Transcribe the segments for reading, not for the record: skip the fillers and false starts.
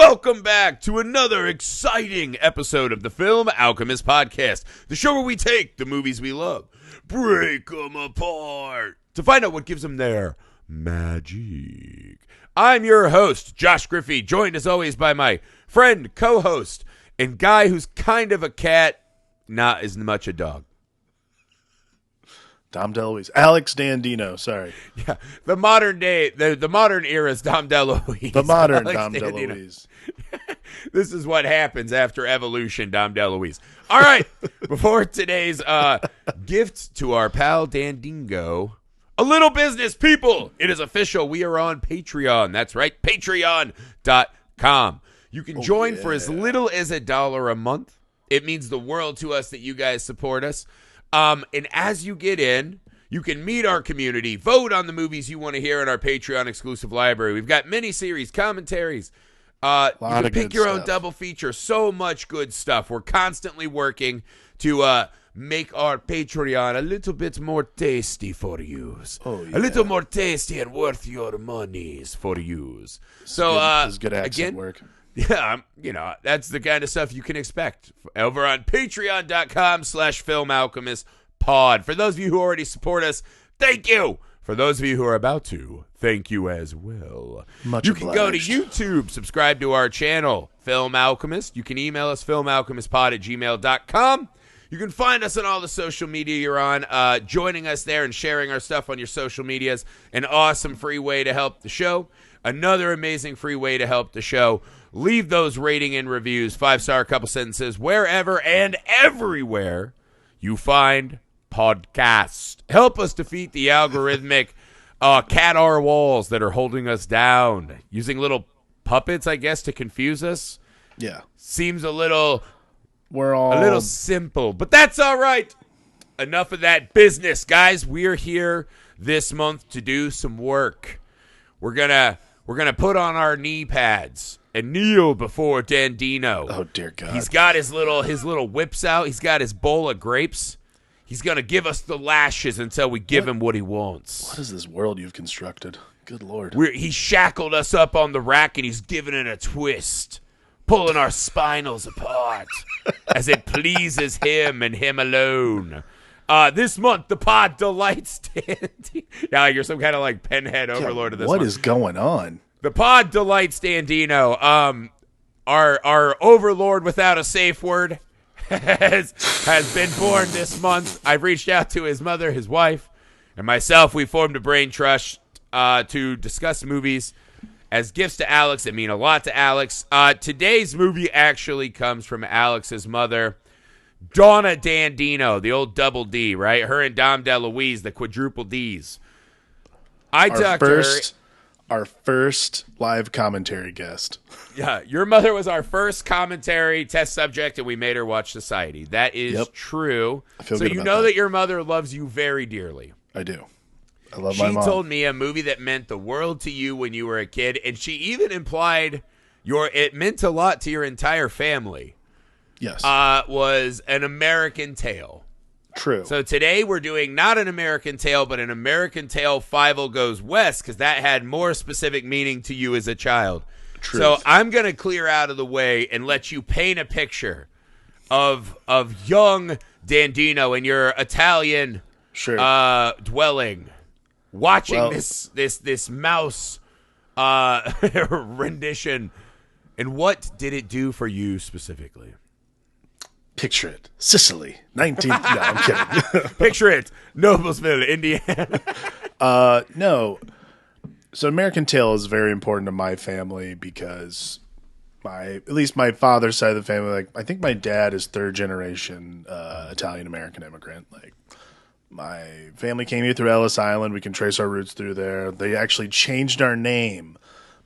Welcome back to another exciting episode of the Film Alchemist podcast, the show where we take the movies we love, break them apart, to find out what gives them their magic. I'm your host, Josh Griffey, joined as always by my friend, co-host, and guy who's kind of a cat, not as much a dog. Dom DeLuise. Alex Dandino, sorry. Yeah, the modern day, the modern era's Dom DeLuise. The modern Alex Dom Dandino. DeLuise. This is what happens after evolution, Dom DeLuise. All right, before today's gift to our pal Dandingo, a little business, people. It is official. We are on Patreon. That's right, patreon.com. You can join for as little as $1 a month. It means the world to us that you guys support us. And as you get in, you can meet our community, vote on the movies you want to hear in our Patreon exclusive library. We've got miniseries, commentaries. You can pick your own double feature. So much good stuff. We're constantly working to make our Patreon a little bit more tasty for use. Oh, yeah. A little more tasty and worth your monies for use. So, this is good accent work. Yeah, that's the kind of stuff you can expect over on patreon.com/filmalchemistpod. For those of you who already support us, thank you. For those of you who are about to, thank you as well. Much you obliged. Can go to YouTube, subscribe to our channel, Film Alchemist. You can email us, filmalchemistpod@gmail.com. You can find us on all the social media you're on. Joining us there and sharing our stuff on your social medias, an awesome free way to help the show. Another amazing free way to help the show. Leave those rating and reviews, 5-star, couple sentences, wherever and everywhere you find podcasts. Help us defeat the algorithmic cat R walls that are holding us down. Using little puppets, I guess, to confuse us. Yeah. Seems a little simple, but that's all right. Enough of that business, guys. We're here this month to do some work. We're gonna put on our knee pads and kneel before Dandino. Oh dear God! He's got his little whips out. He's got his bowl of grapes. He's gonna give us the lashes until we give him what he wants. What is this world you've constructed? Good Lord! He shackled us up on the rack and he's giving it a twist, pulling our spinals apart as it pleases him and him alone. This month, the pod delights Dandino. Now you're some kind of like penhead overlord of this What month. is going on? The pod delights Dandino. Our overlord without a safe word has been born this month. I've reached out to his mother, his wife, and myself. We formed a brain trust to discuss movies as gifts to Alex that mean a lot to Alex. Today's movie actually comes from Alex's mother, Donna Dandino, the old double D, right? Her and Dom DeLuise, the quadruple Ds. Our first live commentary guest. Yeah, your mother was our first commentary test subject, and we made her watch Society. That is true. I feel so good you about know that. that your mother loves you very dearly. I do. I love my mom. She told me a movie that meant the world to you when you were a kid, and she even implied it meant a lot to your entire family. Yes. Was An American Tail. True. So today we're doing not An American Tail, but An American Tail Fievel Goes West, because that had more specific meaning to you as a child. Truth. So I'm going to clear out of the way and let you paint a picture of young Dandino in your Italian dwelling, watching this mouse rendition. And what did it do for you specifically? Picture it. Sicily. 19... No, I'm kidding. Picture it. Noblesville, Indiana. No. So American Tail is very important to my family because at least my father's side of the family, like I think my dad is third generation Italian-American immigrant. Like my family came here through Ellis Island. We can trace our roots through there. They actually changed our name.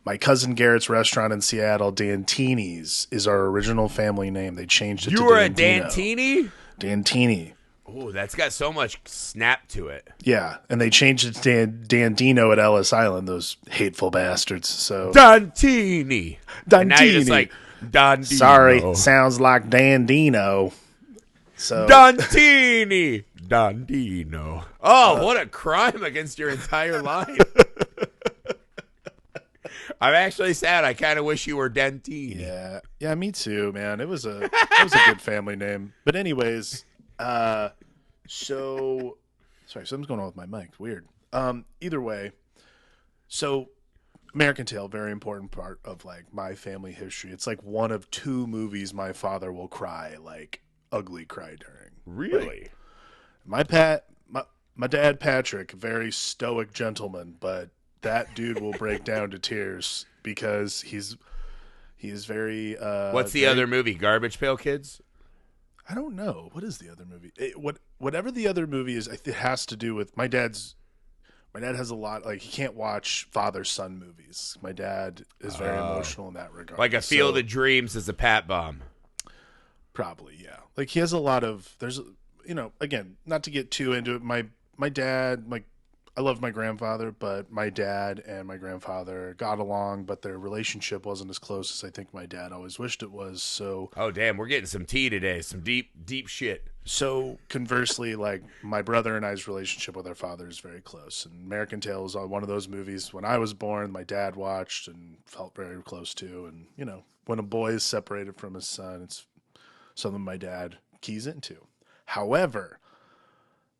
My cousin Garrett's restaurant in Seattle, Dantini's, is our original family name. They changed it to Dandino. You were a Dantini? Dantini. Oh, that's got so much snap to it. Yeah, and they changed it to Dandino at Ellis Island, those hateful bastards. So Dantini. Dantini. And now you're just like, Dandino. Sorry, sounds like Dandino. So Dantini. Dandino. Oh, what a crime against your entire line. I'm actually sad. I kind of wish you were Dentini. Yeah, me too, man. It was a good family name. But anyways, so sorry, something's going on with my mic. Weird. Either way, so American Tail, very important part of like my family history. It's like one of two movies my father will cry, like ugly cry during. Really? Like, my dad Patrick, very stoic gentleman, but that dude will break down to tears because he is very. What's the other movie? Garbage Pail Kids? I don't know. What is the other movie? Whatever the other movie is, it has to do with my dad has a lot, like, he can't watch father-son movies. My dad is very emotional in that regard. Like a Field of Dreams is a Pat Bomb. Probably, yeah. Like, he has a lot of, there's, again, not to get too into it, my dad, I love my grandfather, but my dad and my grandfather got along, but their relationship wasn't as close as I think my dad always wished it was. So, oh damn, we're getting some tea today, some deep shit. So conversely, like my brother and I's relationship with our father is very close. And American Tail is one of those movies when I was born, my dad watched and felt very close to. And when a boy is separated from his son, it's something my dad keys into. However,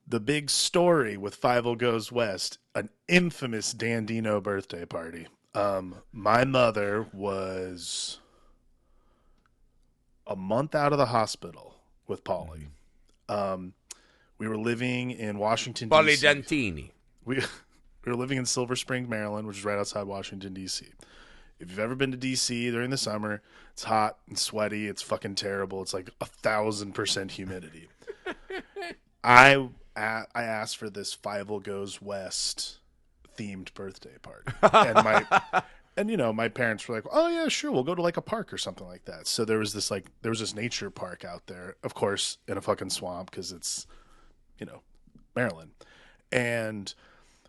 the big story with Fievel Goes West, an infamous Dandino birthday party. My mother was a month out of the hospital with Polly. We were living in Washington, D.C. Polly Dantini. We were living in Silver Spring, Maryland, which is right outside Washington, D.C. If you've ever been to D.C. during the summer, it's hot and sweaty. It's fucking terrible. It's like 1,000% humidity. I asked for this Fievel Goes West themed birthday party, and my parents were like, "Oh yeah, sure, we'll go to like a park or something like that." So there was this nature park out there, of course, in a fucking swamp because it's, Maryland, and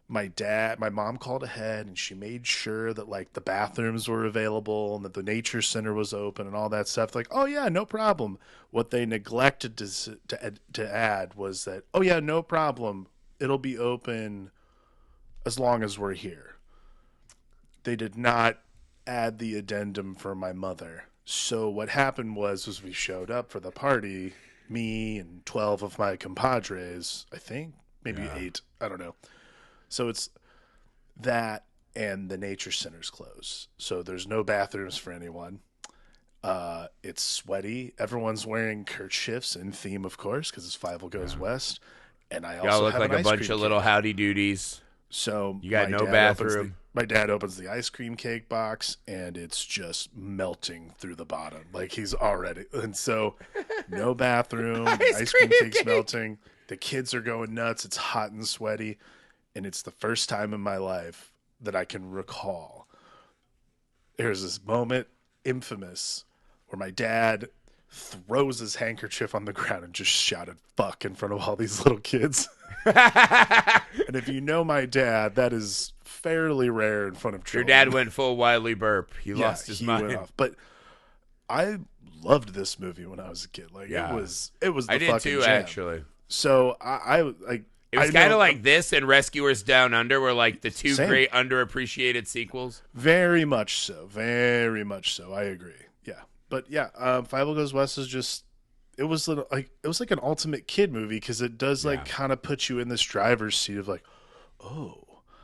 my mom called ahead and she made sure that like the bathrooms were available and that the nature center was open and all that stuff. Like, oh yeah, no problem. What they neglected to add was that, oh yeah, no problem. It'll be open as long as we're here. They did not add the addendum for my mother. So what happened was we showed up for the party, me and 12 of my compadres, I think, maybe 8, I don't know. So it's that and the nature center's closed. So there's no bathrooms for anyone. It's sweaty. Everyone's wearing kerchiefs in theme, of course, because it's Fievel Goes West. And I also Y'all look have like an a ice bunch cream of little howdy doodies. So you got no bathroom. My dad opens the ice cream cake box, and it's just melting through the bottom. Like he's already. And so no bathroom. ice cream cake's melting. The kids are going nuts. It's hot and sweaty. And it's the first time in my life that I can recall. There's this moment, infamous, where my dad throws his handkerchief on the ground and just shouted "fuck" in front of all these little kids. And if you know my dad, that is fairly rare in front of children. Your dad went full Wiley Burp. He lost his mind. Went off. But I loved this movie when I was a kid. Like it was the I did fucking too, jam. Actually. So I like. It was kind of like this and Rescuers Down Under were like the two great underappreciated sequels. Very much so. Very much so. I agree. Yeah. But yeah, Fievel Goes West is just it was like an ultimate kid movie because it does like kind of put you in this driver's seat of like, oh,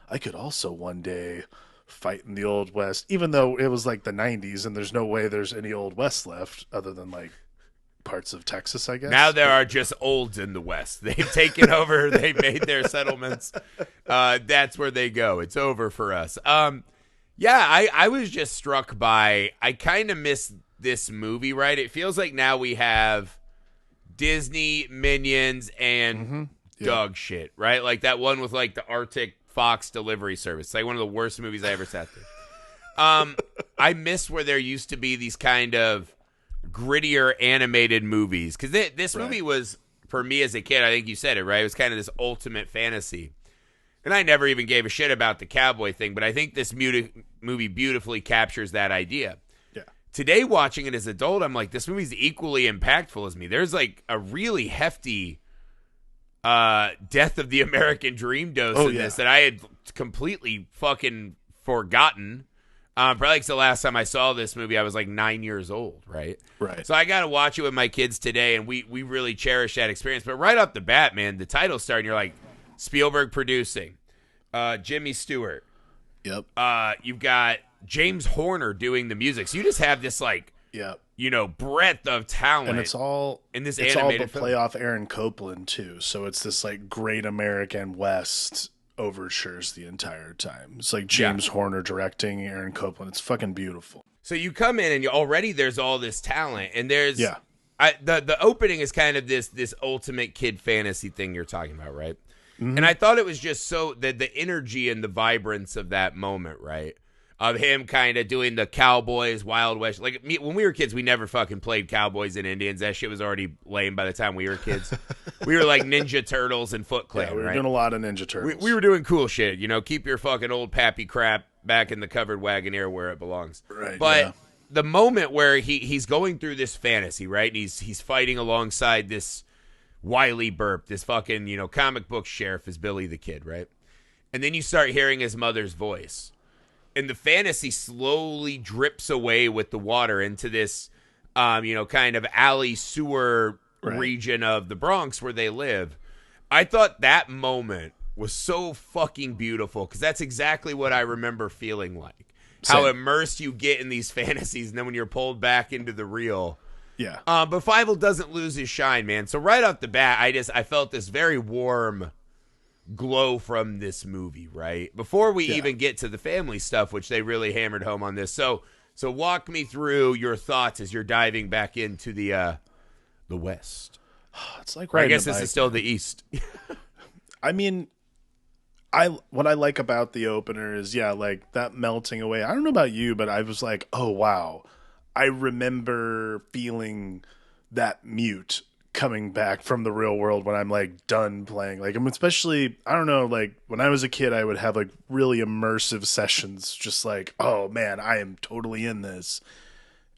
I could also one day fight in the Old West, even though it was like the 90s and there's no way there's any Old West left other than like parts of Texas, I guess. Now there are just olds in the West. They've taken over. They've made their settlements. That's where they go. It's over for us. I was just struck by, I kind of miss this movie, right? It feels like now we have Disney, Minions, and dog shit, right? Like that one with like the Arctic Fox delivery service. It's like one of the worst movies I ever sat through. I miss where there used to be these kind of grittier animated movies, because this movie was, for me as a kid, I think you said it right, it was kind of this ultimate fantasy, and I never even gave a shit about the cowboy thing, but I think this movie beautifully captures that idea. Today, watching it as an adult, I'm like, this movie's equally impactful as me. There's like a really hefty death of the American dream dose in this that I had completely fucking forgotten. Probably 'cause the last time I saw this movie, I was like 9 years old, right? Right. So I got to watch it with my kids today, and we really cherish that experience. But right off the bat, man, the title starting, you're like, Spielberg producing, Jimmy Stewart. Yep. You've got James Horner doing the music. So you just have this like, Yep. Breadth of talent. And it's all in this it's all animated but film. play off Aaron Copland too. So it's this like great American West overtures the entire time. It's like James Horner directing Aaron Copland. It's fucking beautiful. So you come in and already there's all this talent, and there's Yeah. The opening is kind of this ultimate kid fantasy thing you're talking about, right? And I thought it was just so the energy and the vibrance of that moment, right? Of him kind of doing the Cowboys, Wild West. Like when we were kids, we never fucking played Cowboys and Indians. That shit was already lame by the time we were kids. We were like Ninja Turtles and Foot Clan, Yeah, we were right? doing a lot of Ninja Turtles. We were doing cool shit, keep your fucking old pappy crap back in the covered Wagoneer where it belongs. Right, But yeah. the moment where he's going through this fantasy, right? And he's fighting alongside this Wiley Burp, this fucking, comic book sheriff is Billy the Kid, right? And then you start hearing his mother's voice. And the fantasy slowly drips away with the water into this, kind of alley sewer region of the Bronx where they live. I thought that moment was so fucking beautiful because that's exactly what I remember feeling like. Same. How immersed you get in these fantasies, and then when you're pulled back into the real. Yeah. But Fievel doesn't lose his shine, man. So right off the bat, I felt this very warm glow from this movie, right? Before we even get to the family stuff, which they really hammered home on this. So walk me through your thoughts as you're diving back into the West. It's like I right. guess this is still the East. I mean, what I like about the opener is like that melting away. I don't know about you, but I was like, oh wow. I remember feeling that mute coming back from the real world when I'm like done playing. Like I'm especially, I don't know, like when I was a kid, I would have like really immersive sessions, just like, oh man, I am totally in this.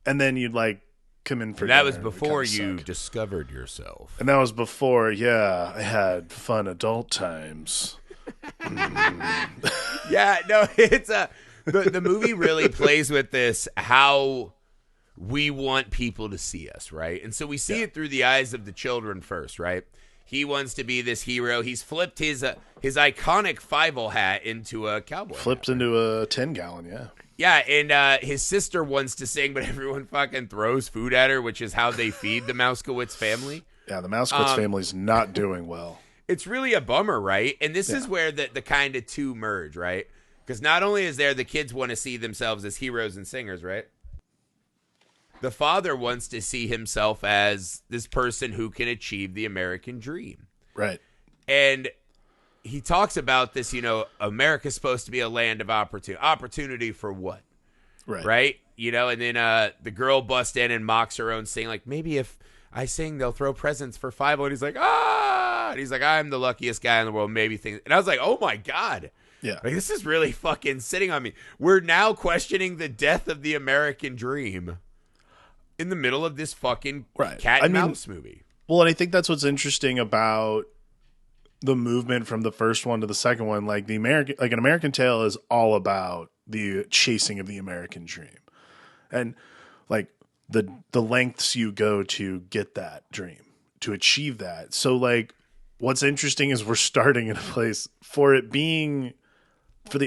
And then you'd like come in for that dinner was and it before kinda you suck. discovered yourself. And that was before, I had fun adult times. Yeah, no, it's the movie really plays with this, how we want people to see us, right? And so we see it through the eyes of the children first, right? He wants to be this hero. He's flipped his iconic Fievel hat into a cowboy Flipped hat, into a 10-gallon, Yeah, and his sister wants to sing, but everyone fucking throws food at her, which is how they feed the Mouskowitz family. Yeah, the Mouskowitz family's not doing well. It's really a bummer, right? And this is where the kind of two merge, right? Because not only is there the kids want to see themselves as heroes and singers, right? The father wants to see himself as this person who can achieve the American dream. Right. And he talks about this, America's supposed to be a land of opportunity. Opportunity for what? Right. And then the girl busts in and mocks her own singing, like, maybe if I sing, they'll throw presents for Fievel. And he's like, ah! And he's like, I'm the luckiest guy in the world, maybe things. And I was like, oh my God. Yeah. Like, this is really fucking sitting on me. We're now questioning the death of the American dream in the middle of this fucking cat and mouse movie. Well, and I think that's what's interesting about the movement from the first one to the second one. Like an American Tale is all about the chasing of the American dream, and like the lengths you go to get that dream, to achieve that. So like, what's interesting is we're starting in a place for the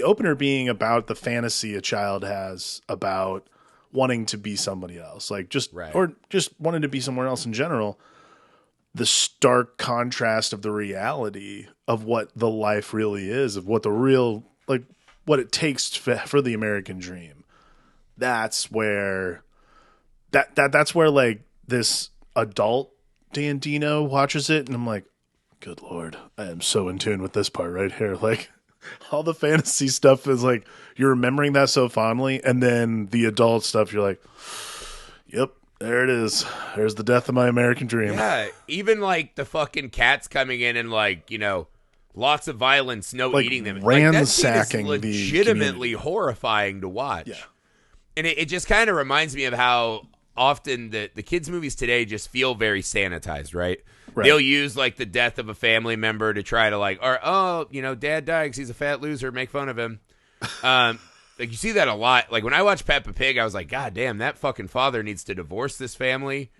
opener being about the fantasy a child has about wanting to be somebody else, like or just wanting to be somewhere else in general. The stark contrast of the reality of what the life really is, of what the real, like what it takes for the American dream. That's where that's where like this adult Dandino watches it, and I'm like, good Lord, I am so in tune with this part right here. Like, all the fantasy stuff is like, you're remembering that so fondly, and then the adult stuff, you're like, yep, there it is. There's the death of my American dream. Yeah, even like the fucking cats coming in and like, lots of violence, no Like eating them. ransacking like, that scene is legitimately horrifying to watch. Yeah. And it just kind of reminds me of how often the kids' movies today just feel very sanitized, right? They'll use like the death of a family member to try to like, dad died because he's a fat loser, make fun of him. like you see that a lot. Like when I watched Peppa Pig, I was like, God damn, that fucking father needs to divorce this family,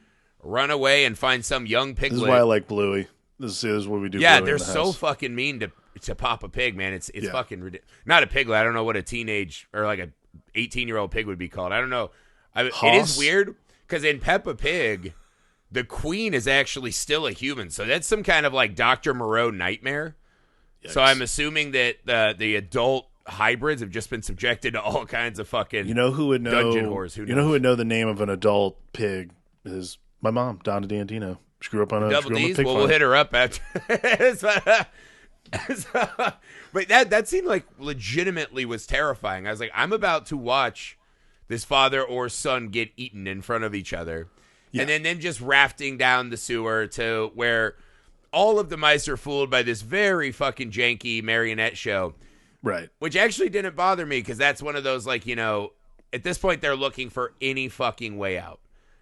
run away, and find some young piglet. This is why I like Bluey. This is what we do. Yeah, Bluey they're in the so house. fucking mean to Papa Pig, man. It's fucking ridiculous. Not a piglet. I don't know what a teenage or like a 18-year-old pig would be called. I don't know. It is weird because in Peppa Pig, the queen is actually still a human. So that's some kind of like Dr. Moreau nightmare. Yikes. So I'm assuming that the adult hybrids have just been subjected to all kinds of fucking who would know dungeon horrors. Who would know the name of an adult pig is my mom, Donna D'Antino. She grew up on a Double D's. pig Well, farm. we'll hit her up after. But that seemed like legitimately was terrifying. I was like, I'm about to watch this father or son get eaten in front of each other. Yeah. And then them just rafting down the sewer to where all of the mice are fooled by this very fucking janky marionette show. Right. Which actually didn't bother me because that's one of those, like, at this point they're looking for any fucking way out.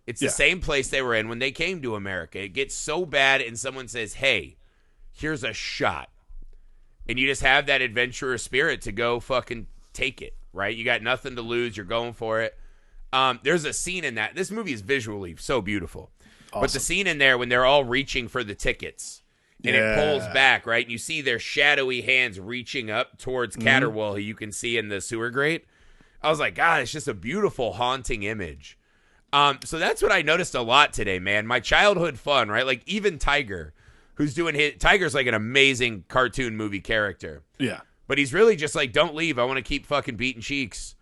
It's the same place they were in when they came to America. It gets so bad and someone says, hey, here's a shot. And you just have that adventurer spirit to go fucking take it, right? You got nothing to lose. You're going for it. There's a scene in that. This movie is visually so beautiful. Awesome. But the scene in there when they're all reaching for the tickets and it pulls back, right? And you see their shadowy hands reaching up towards Caterwall, who you can see in the sewer grate. I was like, God, it's just a beautiful, haunting image. So that's what I noticed a lot today, man. My childhood fun, right? Like even Tiger, who's doing Tiger's like an amazing cartoon movie character. Yeah. But he's really just like, don't leave. I want to keep fucking beating cheeks.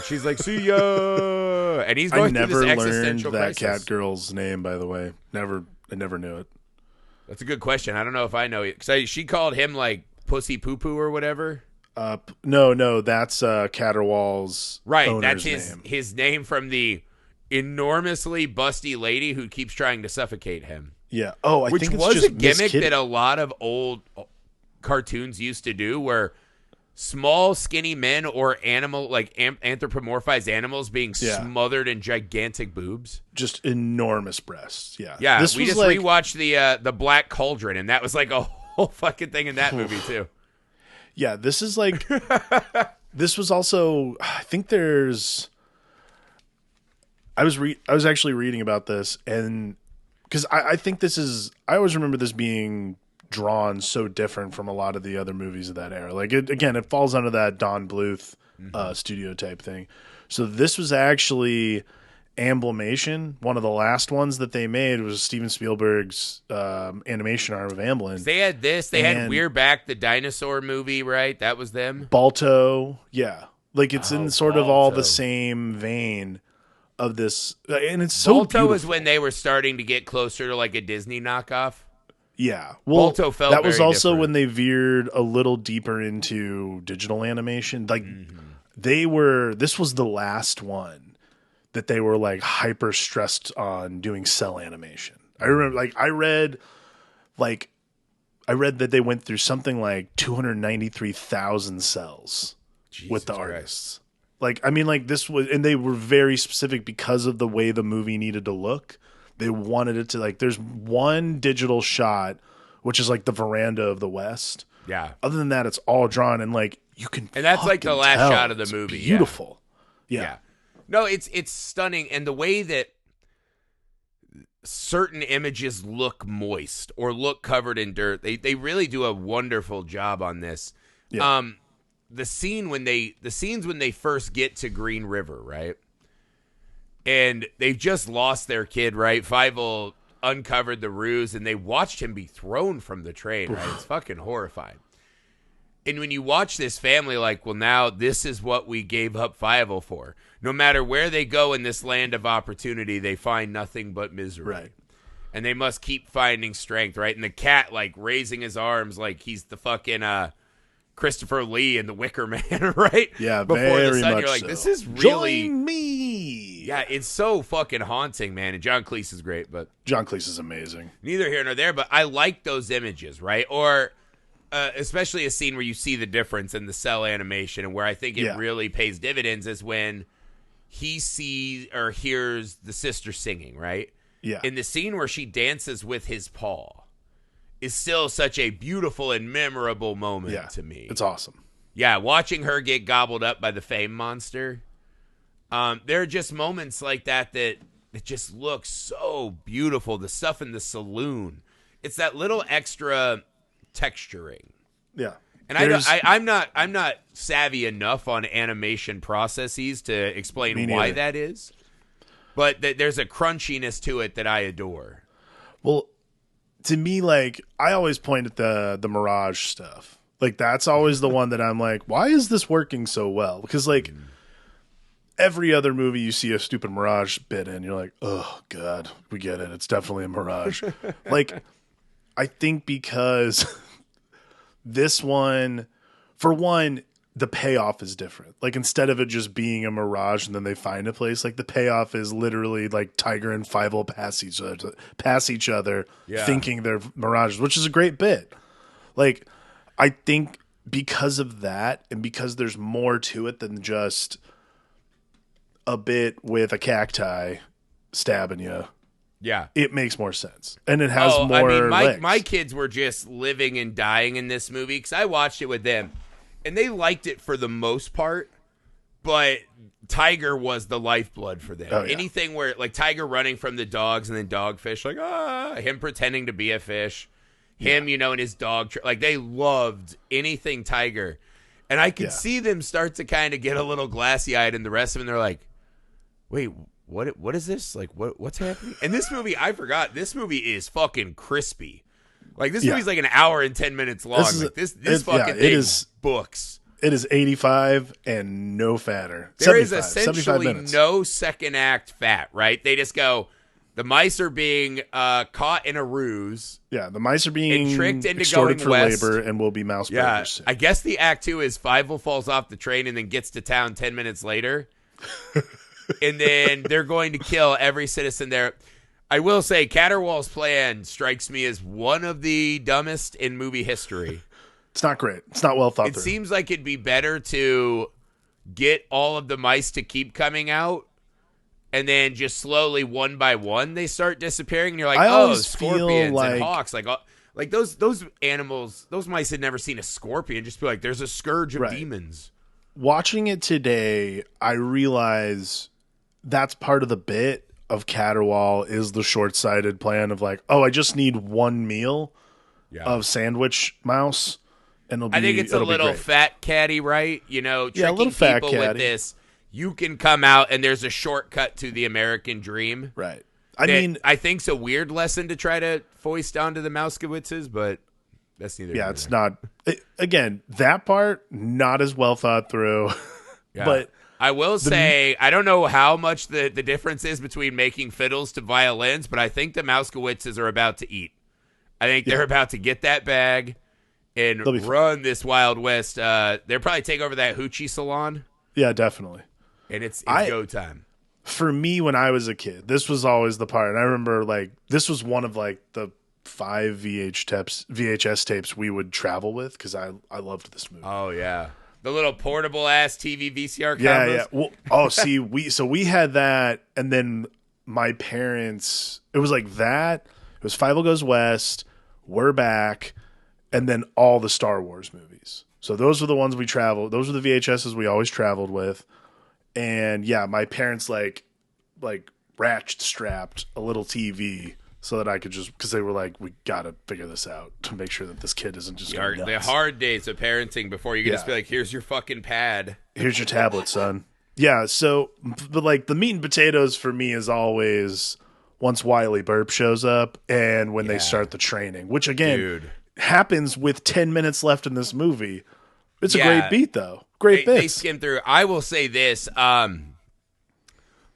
She's like, see ya. And he's going through this existential crisis. Cat girl's name, by the way. I never knew it. That's a good question. I don't know if I know it. Because she called him like Pussy Poo Poo or whatever. No, that's Caterwall's right. That's name. his name from the enormously busty lady who keeps trying to suffocate him. Yeah. Oh, I think it's was just a gimmick that a lot of old cartoons used to do, where small, skinny men or anthropomorphized animals being smothered in gigantic boobs, just enormous breasts. Yeah. Yeah. We just rewatched the Black Cauldron, and that was like a whole fucking thing in that movie too. Yeah. This is like this was also. I think there's. I was actually reading about this, and because I think this is, I always remember this being drawn so different from a lot of the other movies of that era. Like it falls under that Don Bluth studio type thing. So this was actually Amblimation. One of the last ones that they made was Steven Spielberg's animation arm of Amblin. They had this. They had We're Back, the dinosaur movie, right? That was them. Balto, yeah. Like it's in sort of all the same vein of this, and it's so Balto beautiful. was when they were starting to get closer to like a Disney knockoff. Yeah, well, Balto felt that was very also different. when they veered a little deeper into digital animation. Like this was the last one that they were like hyper stressed on doing cell animation. I remember, I read that they went through something like 293,000 cells with the artists. This was, and they were very specific because of the way the movie needed to look. They wanted it to there's one digital shot, which is like the veranda of the West. Yeah. Other than that, it's all drawn and you can. And that's like the last tell. shot of the It's movie. Beautiful. Yeah. No, it's stunning, and the way that certain images look moist or look covered in dirt, they really do a wonderful job on this. Yeah. The scenes when they first get to Green River, right? And they've just lost their kid, right? Fievel uncovered the ruse, and they watched him be thrown from the train, right? It's fucking horrifying. And when you watch this family, now this is what we gave up Fievel for. No matter where they go in this land of opportunity, they find nothing but misery. Right. And they must keep finding strength, right? And the cat, raising his arms like he's the fucking Christopher Lee in The Wicker Man, right? Yeah, Before very the sun, much you're like, so. this is really... Join me! Yeah, it's so fucking haunting, man. And John Cleese is great, but... John Cleese is amazing. Neither here nor there, but I like those images, right? Or especially a scene where you see the difference in the cell animation, and where I think it really pays dividends is when he sees or hears the sister singing, right? Yeah. In the scene where she dances with his paw is still such a beautiful and memorable moment to me. It's awesome. Yeah, watching her get gobbled up by the fame monster. There are just moments like that it just looks so beautiful. The stuff in the saloon. It's that little extra texturing. Yeah. And I'm not savvy enough on animation processes to explain why that is. But there's a crunchiness to it that I adore. Well, to me, like, I always point at the Mirage stuff. Like, that's always the one that I'm like, why is this working so well? Because, like, every other movie you see a stupid Mirage bit in, you're like, oh, God, we get it. It's definitely a Mirage. Like, I think because this one, for one, the payoff is different. Like, instead of it just being a mirage and then they find a place, like, the payoff is literally like Tiger and Fievel pass each other thinking they're mirages, which is a great bit. Like, I think because of that and because there's more to it than just a bit with a cacti stabbing you. Yeah. It makes more sense. And it has more legs. My kids were just living and dying in this movie because I watched it with them. And they liked it for the most part, but Tiger was the lifeblood for them. Oh, yeah. Anything where, like, Tiger running from the dogs and then dogfish, like, him pretending to be a fish, him, and his dog, like, they loved anything Tiger. And I could see them start to kind of get a little glassy-eyed, and the rest of them, they're like, wait, what is this? Like, what's happening? And this movie, I forgot, this movie is fucking crispy. Like, this movie's like an hour and 10 minutes long. This fucking thing books. It is 85 and no fatter. There is essentially no second act fat, right? They just go, the mice are being caught in a ruse. Yeah, the mice are being tricked into extorted going for west. labor and will be mouse burgers soon. I guess the act 2 is Fievel falls off the train and then gets to town 10 minutes later. And then they're going to kill every citizen there. I will say, Caterwaull's plan strikes me as one of the dumbest in movie history. It's not great. It's not well thought through. It seems like it'd be better to get all of the mice to keep coming out, and then just slowly, one by one, they start disappearing. And you're like, scorpions and hawks. Like those animals, those mice had never seen a scorpion. Just be like, there's a scourge of demons. Watching it today, I realize that's part of the bit of Caterwaull is the short-sighted plan of like, I just need one meal of sandwich mouse, and I think it's a little fat catty, right? Tricking a little fat people catty with this. You can come out, and there's a shortcut to the American dream. Right. I think's a weird lesson to try to foist onto the Mouskowitzes, but that's neither. Yeah, it's not. Again, that part not as well thought through, but. I will say, I don't know how much the difference is between making fiddles to violins, but I think the Mouskowitzes are about to eat. I think they're about to get that bag and run this Wild West. They'll probably take over that hoochie salon. Yeah, definitely. And it's go time. For me, when I was a kid, this was always the part. And I remember, like, this was one of, like, the 5 VHS tapes we would travel with because I loved this movie. Oh, yeah. The little portable ass TV VCR combos. Yeah. Well, see, we had that, and then my parents. It was like that. It was Fievel Goes West. We're Back, and then all the Star Wars movies. So those were the ones we traveled. Those were the VHSs we always traveled with. And yeah, my parents like ratchet strapped a little TV. So that I could because they were like, we got to figure this out to make sure that this kid isn't just going nuts. The hard days of parenting before you can just be like, here's your fucking pad. Here's your tablet, son. Yeah, so, but like the meat and potatoes for me is always once Wiley Burp shows up and when they start the training, which again happens with 10 minutes left in this movie. It's a great beat, though. Great bits. They skim through. I will say this,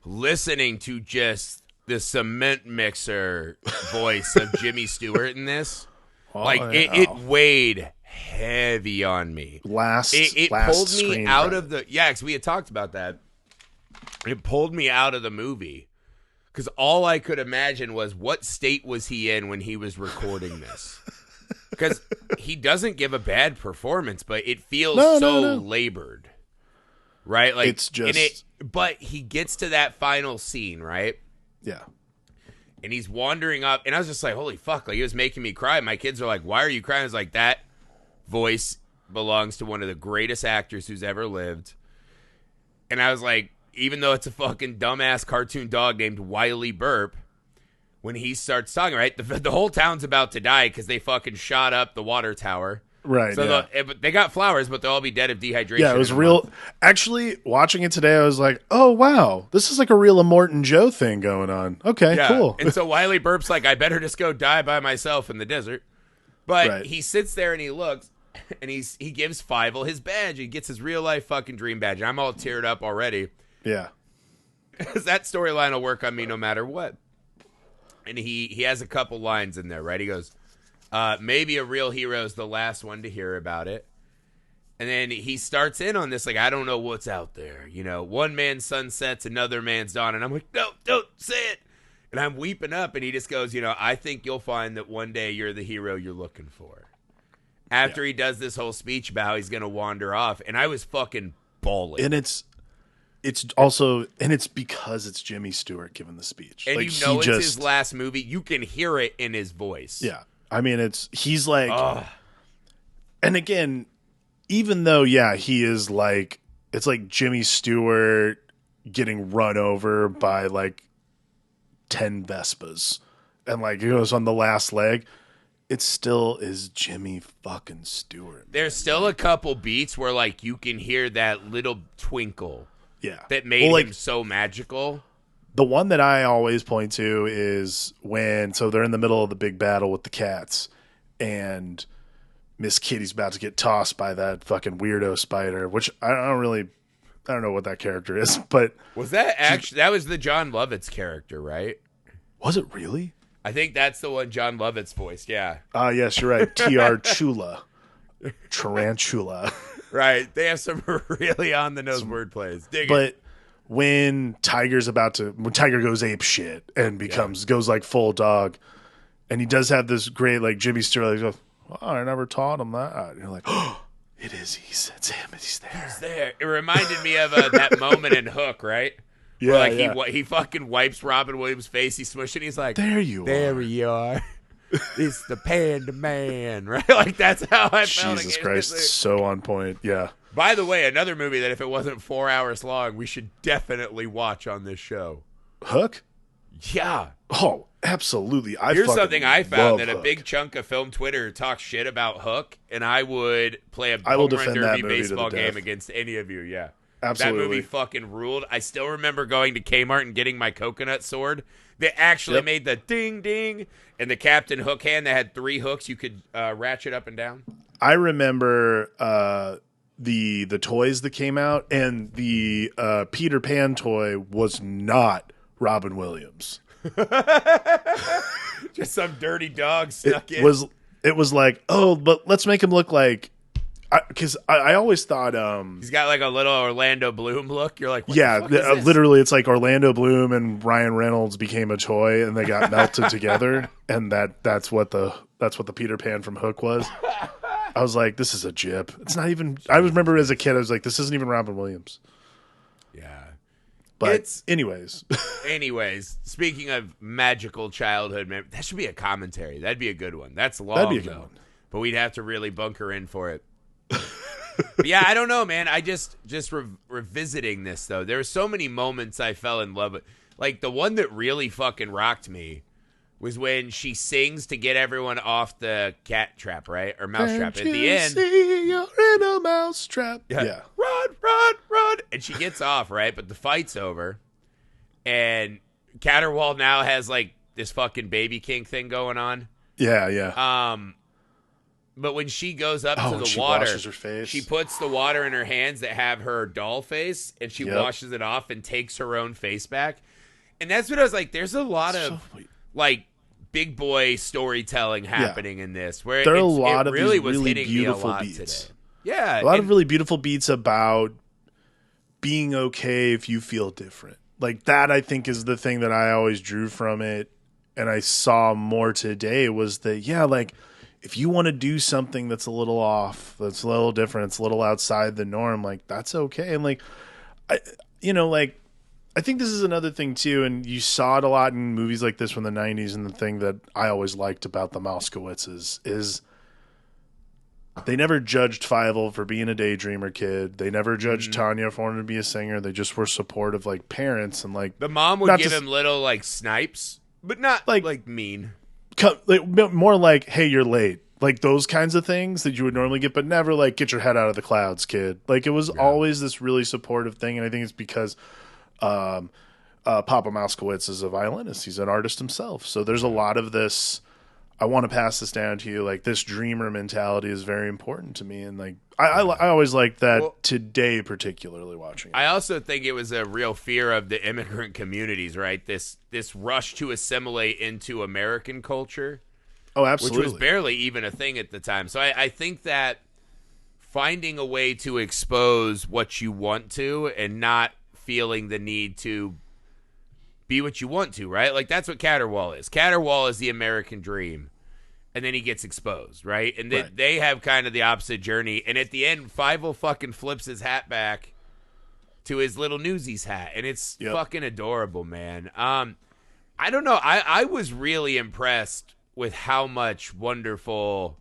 listening to just the cement mixer voice of Jimmy Stewart in this, it weighed heavy on me. It pulled me out of the because we had talked about that. It pulled me out of the movie because all I could imagine was what state was he in when he was recording this. Because he doesn't give a bad performance, but it feels labored, right? Like it's just, but he gets to that final scene, right? Yeah. And he's wandering up, and I was just like, holy fuck, like, it was making me cry. My kids are like, why are you crying? I was like, that voice belongs to one of the greatest actors who's ever lived. And I was like, even though it's a fucking dumbass cartoon dog named Wiley Burp, when he starts talking, right, the whole town's about to die because they fucking shot up the water tower. Right. So they got flowers, but they'll all be dead of dehydration. Yeah, it was real. Actually, watching it today, I was like, oh, wow. This is like a real Immortan Joe thing going on. Okay, cool. And so Wiley Burp's like, I better just go die by myself in the desert. But he sits there and he looks, and he gives Fievel his badge. He gets his real life fucking dream badge. And I'm all teared up already. Yeah. Because that storyline will work on me no matter what. And he has a couple lines in there, right? He goes, maybe a real hero is the last one to hear about it. And then he starts in on this, like, I don't know what's out there. You know, one man's sun sets, another man's dawn. And I'm like, no, don't say it. And I'm weeping up, and he just goes, you know, I think you'll find that one day you're the hero you're looking for. After he does this whole speech about how he's going to wander off. And I was fucking bawling. And it's also, and it's because it's Jimmy Stewart giving the speech. And like, you know it's his last movie. You can hear it in his voice. Yeah. I mean, he's like, and again, even though, he is like, it's like Jimmy Stewart getting run over by like 10 Vespas and like he goes on the last leg. It still is Jimmy fucking Stewart. There's still a couple beats where like you can hear that little twinkle. Yeah. That made him so magical. The one that I always point to is so they're in the middle of the big battle with the cats and Miss Kitty's about to get tossed by that fucking weirdo spider, which I don't know what that character is, but was that actually, that was the John Lovitz character, right? Was it really? I think that's the one John Lovitz voiced, yeah. Yes, you're right. T.R. Chula. Tarantula. Right. They have some really on the nose word plays. But when Tiger goes ape shit and goes like full dog, and he does have this great like Jimmy Stewart, he goes, well, I never taught him that. And you're like, oh, it is. It's him. He's there. He's there. It reminded me of that moment in Hook, right? Yeah. Where, like he fucking wipes Robin Williams' face. He's smushing. He's like, there you are. It's the Panda Man, right? Like that's how I felt. Jesus Christ, so on point. Yeah. By the way, another movie that if it wasn't 4 hours long, we should definitely watch on this show. Hook? Yeah. Oh, absolutely. Here's something I found that a big chunk of film Twitter talks shit about Hook, and I would play a home run derby baseball game against any of you. Yeah. Absolutely. That movie fucking ruled. I still remember going to Kmart and getting my coconut sword. They actually made the ding ding and the Captain Hook hand that had 3 hooks you could ratchet up and down. I remember the toys that came out, and the Peter Pan toy was not Robin Williams. Just some dirty dog stuck in. It was like, oh, but let's make him look like. Because I always thought he's got like a little Orlando Bloom look. You're like, what yeah, the fuck is this? Literally, it's like Orlando Bloom and Ryan Reynolds became a toy, and they got melted together, and that's what the Peter Pan from Hook was. I was like, this is a jip. It's not even. I remember as a kid, I was like, this isn't even Robin Williams. Yeah, but anyways, speaking of magical childhood, man, that should be a commentary. That'd be a good one. That's long, that'd be a good one, but we'd have to really bunker in for it. But yeah, I don't know, man. I just revisiting this though. There were so many moments I fell in love with. Like the one that really fucking rocked me was when she sings to get everyone off the cat trap, right? Or mouse trap. At the end, see you're in a mouse trap. Yeah. Run. And she gets off, right? But the fight's over. And Caterwall now has like this fucking baby kink thing going on. Yeah. But when she goes up to the water, washes her face. She puts the water in her hands that have her doll face, and she washes it off and takes her own face back. And that's what I was like, there's a lot of like big boy storytelling happening in this, where there are a lot of really these was really hitting beautiful me a lot beats. Today. Yeah, a lot of really beautiful beats about being okay if you feel different. Like that, I think, is the thing that I always drew from it, and I saw more today was that like. If you want to do something that's a little off, that's a little different, it's a little outside the norm, like that's okay. And like, I think this is another thing too. And you saw it a lot in movies like this from the 90s. And the thing that I always liked about the Mouskowitzes is they never judged Fievel for being a daydreamer kid. They never judged Tanya for wanting to be a singer. They just were supportive, like parents, and like The mom would give him little like snipes, but not like mean. More like, hey, you're late. Like those kinds of things that you would normally get, but never like get your head out of the clouds, kid. Like it was always this really supportive thing, and I think it's because Papa Moskowitz is a violinist. He's an artist himself, so there's a lot of this. I want to pass this down to you. Like this dreamer mentality is very important to me, and like I always liked that today, particularly watching it. I also think it was a real fear of the immigrant communities, right? This rush to assimilate into American culture. Oh, absolutely. Which was barely even a thing at the time. So I think that finding a way to expose what you want to and not feeling the need to be what you want to, right? Like that's what Caterwall is. Caterwall is the American dream. And then he gets exposed, right? And they have kind of the opposite journey. And at the end, Fievel fucking flips his hat back to his little Newsies hat. And it's fucking adorable, man. I don't know. I was really impressed with how much wonderful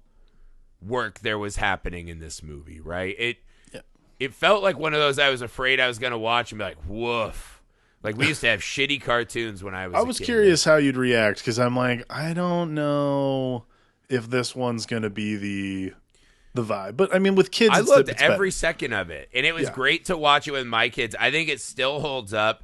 work there was happening in this movie, right? It felt like one of those I was afraid I was going to watch and be like, woof. Like we used to have shitty cartoons when I was a kid. I was curious how you'd react because I'm like, I don't know if this one's going to be the vibe. But I mean, with kids, I loved every second of it. And it was great to watch it with my kids. I think it still holds up.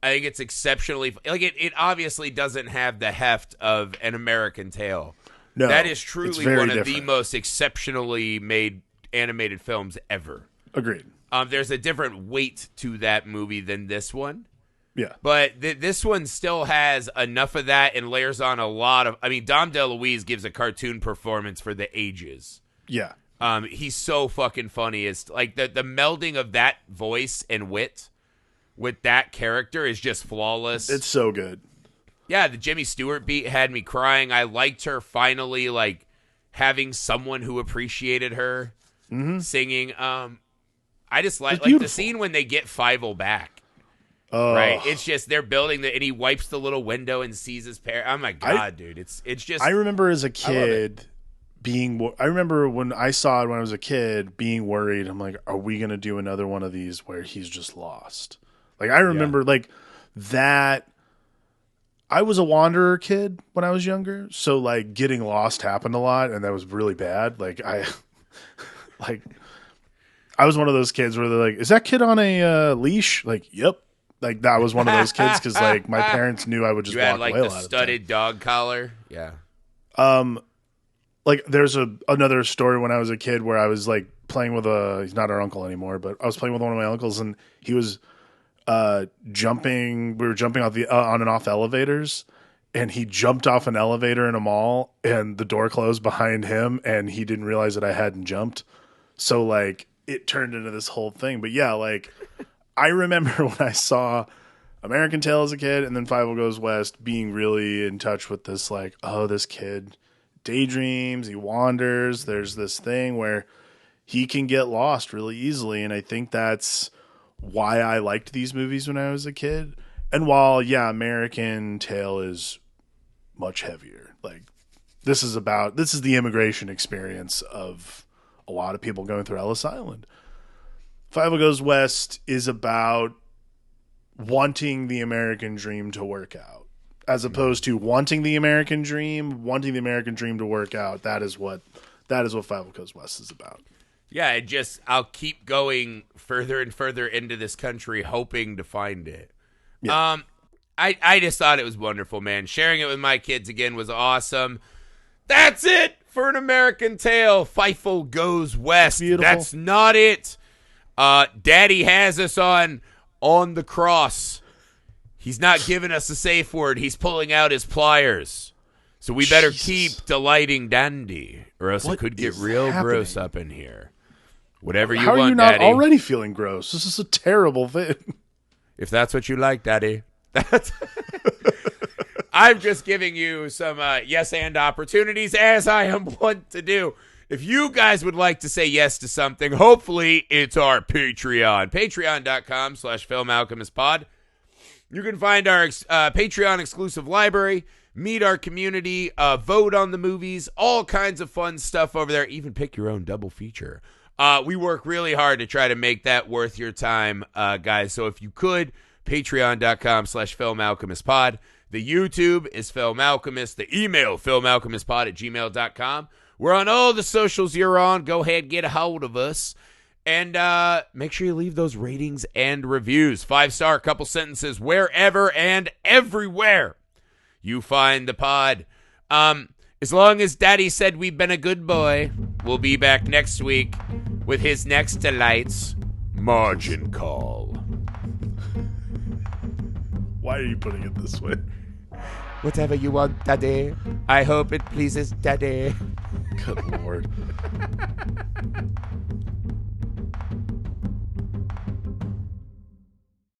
I think it's exceptionally like it obviously doesn't have the heft of An American Tail. No, that is truly one of the most exceptionally made animated films ever. Agreed. There's a different weight to that movie than this one. Yeah. But this one still has enough of that and layers on a lot of. I mean, Dom DeLuise gives a cartoon performance for the ages. Yeah. He's so fucking funny. It's like the melding of that voice and wit with that character is just flawless. It's so good. Yeah, the Jimmy Stewart beat had me crying. I liked her finally, like, having someone who appreciated her singing. I just like the scene when they get Fievel back. Oh. Right? It's just they're building and he wipes the little window and sees his parents. Oh, my God, dude. It's just... I remember as a kid... I remember when I saw it when I was a kid being worried. I'm like, are we going to do another one of these where he's just lost? Like, I remember like that. I was a wanderer kid when I was younger. So like getting lost happened a lot and that was really bad. Like I was one of those kids where they're like, is that kid on a leash? Like, yep. Like that was one of those kids. Cause like my parents knew I would just walk away a lot of the studded dog collar. Yeah. Like there's another story when I was a kid where I was like playing with he's not our uncle anymore, but I was playing with one of my uncles and he was jumping. We were jumping off on and off elevators and he jumped off an elevator in a mall and the door closed behind him and he didn't realize that I hadn't jumped. So like it turned into this whole thing. But yeah, like I remember when I saw American Tail as a kid and then Fievel Goes West being really in touch with this, like, oh, this kid daydreams, he wanders. There's this thing where he can get lost really easily. And I think that's why I liked these movies when I was a kid. And while, yeah, American Tail is much heavier, like this is the immigration experience of a lot of people going through Ellis Island. Fievel Goes West is about wanting the American dream to work out, as opposed to wanting the American dream to work out. That is what Fievel Goes West is about. Yeah, I'll keep going further and further into this country, hoping to find it. Yeah. I just thought it was wonderful, man. Sharing it with my kids again was awesome. That's it for An American Tail. Fievel Goes West. That's not it. Daddy has us on the cross. He's not giving us a safe word. He's pulling out his pliers. So we better keep delighting Dandy, or else it could get real gross up in here. Whatever you want, Daddy. How are you not already feeling gross? This is a terrible thing. If that's what you like, Daddy. I'm just giving you some yes and opportunities, as I am wont to do. If you guys would like to say yes to something, hopefully it's our Patreon. Patreon.com/FilmAlchemistPod. You can find our Patreon exclusive library, meet our community, vote on the movies, all kinds of fun stuff over there. Even pick your own double feature. We work really hard to try to make that worth your time, guys. So if you could, patreon.com/filmalchemistpod. The YouTube is Film Alchemist. The email, filmalchemistpod@gmail.com. We're on all the socials you're on. Go ahead, get a hold of us. And make sure you leave those ratings and reviews. 5-star, couple sentences, wherever and everywhere you find the pod. As long as Daddy said we've been a good boy, we'll be back next week with his next delights, Margin Call. Why are you putting it this way? Whatever you want, Daddy. I hope it pleases Daddy. Good Lord.